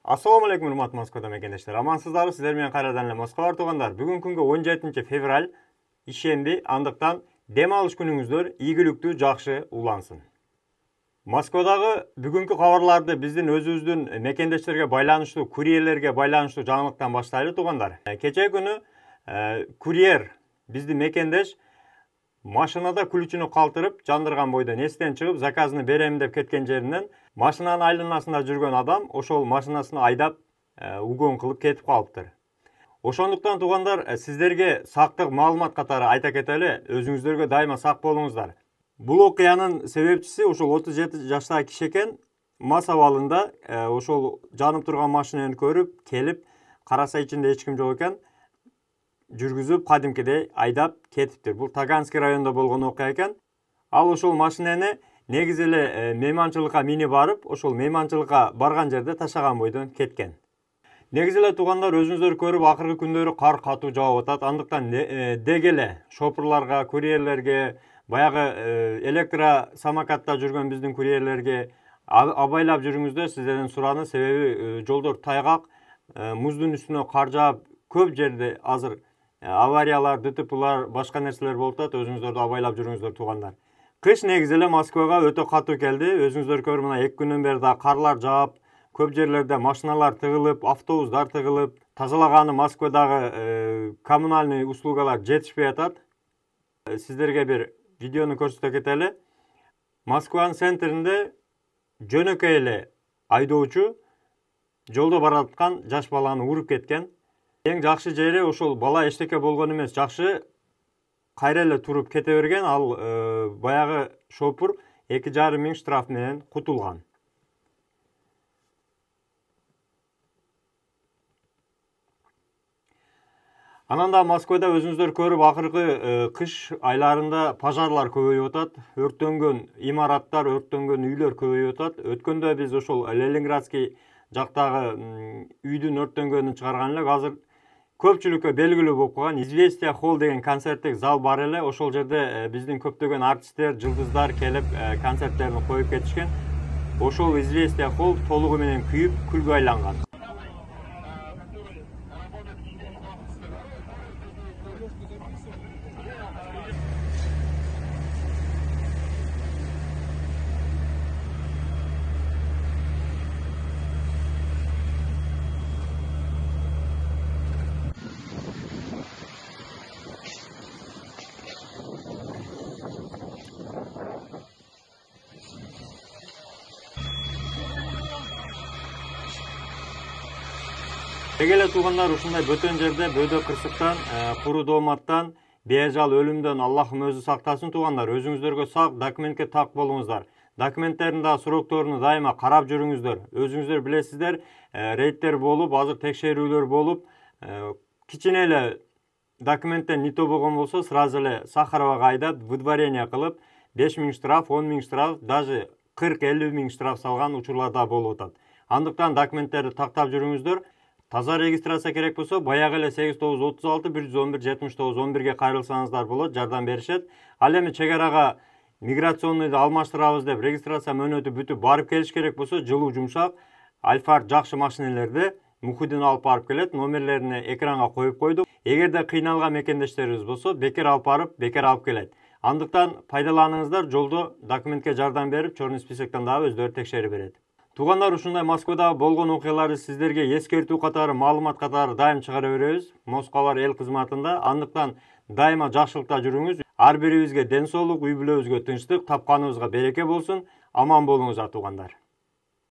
Assalamu alaikum урматтуу Москвада мекендештер. Амансыздарбы? Сиздер менен кайрадан эле Москва бар туугандар. Бүгүнкү күнгө 17 февраль ишемби, андыктан дем алыш күнүңүздөр ийгиликтүү, жакшы улансын. Москвадагы бүгүнкү кабарларды биздин өзүбүздүн мекендештерге байланыштуу, курьерлерге байланыштуу жаңылыктан баштайлы туугандар. Кечээ күнү курьер биздин мекендеш машинада ключүнү калтырып, жандырган бойдон эстен чыгып, заказын берем деп кеткен жеринен машинанын айланасында жүргөн адам ошол машинасын айдап угон кылып кетип калыптыр. Ошондуктан туугандар, сиздерге сактык маалымат катары айта кетели, өзүңүздөргө дайыма сак болуңуздар. Бул окуянын себепчиси ошол 37 жаштагы киши экен. Мас абалында ошол жанып турган машинаны көрүп, келип, караса ичинде эч ким жок экен. Жүргүзүп, кадимкидей айдап кетиптир. Бул Таганский районунда болгон окуя экен. Ал ошол машинаны негизи эле мейманчылыкка мини барып, ошол мейманчылыкка барган жерде ташаган бойдон кеткен. Негизи эле туугандар, өзүңүздөр көрүп, акыркы күндөрү кар катуу жаап атат. Андыктан деги эле шопурларга, курьерлерге, баягы электросамокатта жүргөн биздин курьерлерге абайлап жүрүңүздөр, сиздерден сураны. Себеби жолдор тайгак, муздун үстүнө кар жаап, көп жерде азыр авариялар, ДТПлар, башка нерселер болуп атат. Өзүңүздөрдү абайлап жүрүңүздөр туугандар. Кыш негизи эле Москвага өтө катуу келди. Өзүңүздөр көрүп, мына 2 күндөн бери да карлар жаап, көп жерлерде машиналар тыгылып, автобустар тыгылып, тазалаганы Москвадагы коммунальный услугалар жетишпей атат. Сиздерге бир видеону көрсөтө кетели. Москванын центринде жөнөкөй эле айдоочу жолдо бараткан жаш баланы уруп кеткен. Эң жакшы жери ошол бала эчтеке болгон эмес, жакшы кайра эле туруп кете берген. Ал баягы шопур 2,5 миң штраф менен кутулган. Анан да Москвада өзүңүздөр көрүп, акыркы кыш айларында пожарлар көбөйүп атат. Өрттөнгөн имараттар, өрттөнгөн үйлөр көбөйүп атат. Өткөндө биз ошол Ленинградский жактагы үйдүн өрттөнгөнүн чыгарган элек. Азыр көпчүлүккө белгилүү болуп калган Известия холл деген концерттик зал бар эле. Ошол жерде биздин көптөгөн артисттер, жылдыздар келип концерттерин коюп кетишкен. Ошол Известия холл толугу менен күйүп, күлгө айланган. Эгеле туугандар, ушундай бөтөн жерде, бөөдө кырсыктан, куру дооматтан, беажал өлүмдөн Аллахым өзү сактасын туугандар. Өзүңүздөргө сак, документке так болуңуздар. Документтердин да сурокторуну дайыма карап жүрүңүздөр. Өзүңүздөр билесиздер, рейдтер болуп, азыр текшерүүлөр болуп, кичине эле документтен не то болгон болсо, сразу эле Сахаровага айдап, выдворение кылып, 5 миң штраф, 10 миң штраф, даже 40-50 миң штраф салган учурлар да болуп атат. Андыктан документтерди тактап жүрүңүздөр. Таза регистрация керек болсо, баягы эле 8936 111 79 11ге кайрылсаңыздар болот, жардам беришет. Ал эми чек арага миграционныйды алмаштырабыз деп регистрация мөөнөтү бүтүп барып келиш керек болсо, жылуу жумшак, Альфард жакшы машинелерди Мухидин алып барып келет. Номерлеrini экранга коюп койдук. Эгерде кыйналган мекендештерибиз болсо, бекер алып барып, бекер алып келет. Андыктан пайдаланыңыздар, жолдо документке жардам берип, чорный списоктон дагы өздөрү текшерип берет. Туугандар, ушундай Москвада болгон окуяларды сиздерге эскертүү катары, маалымат катары дайым чыгара беребиз. Москва бар эл кызматында. Андыктан дайыма жакшылыкта жүрүңүз. Ар бирибизге ден соолук, үй бүлөбүзгө тынчтык, тапканыбызга береке болсун. Аман болуңуздар туугандар.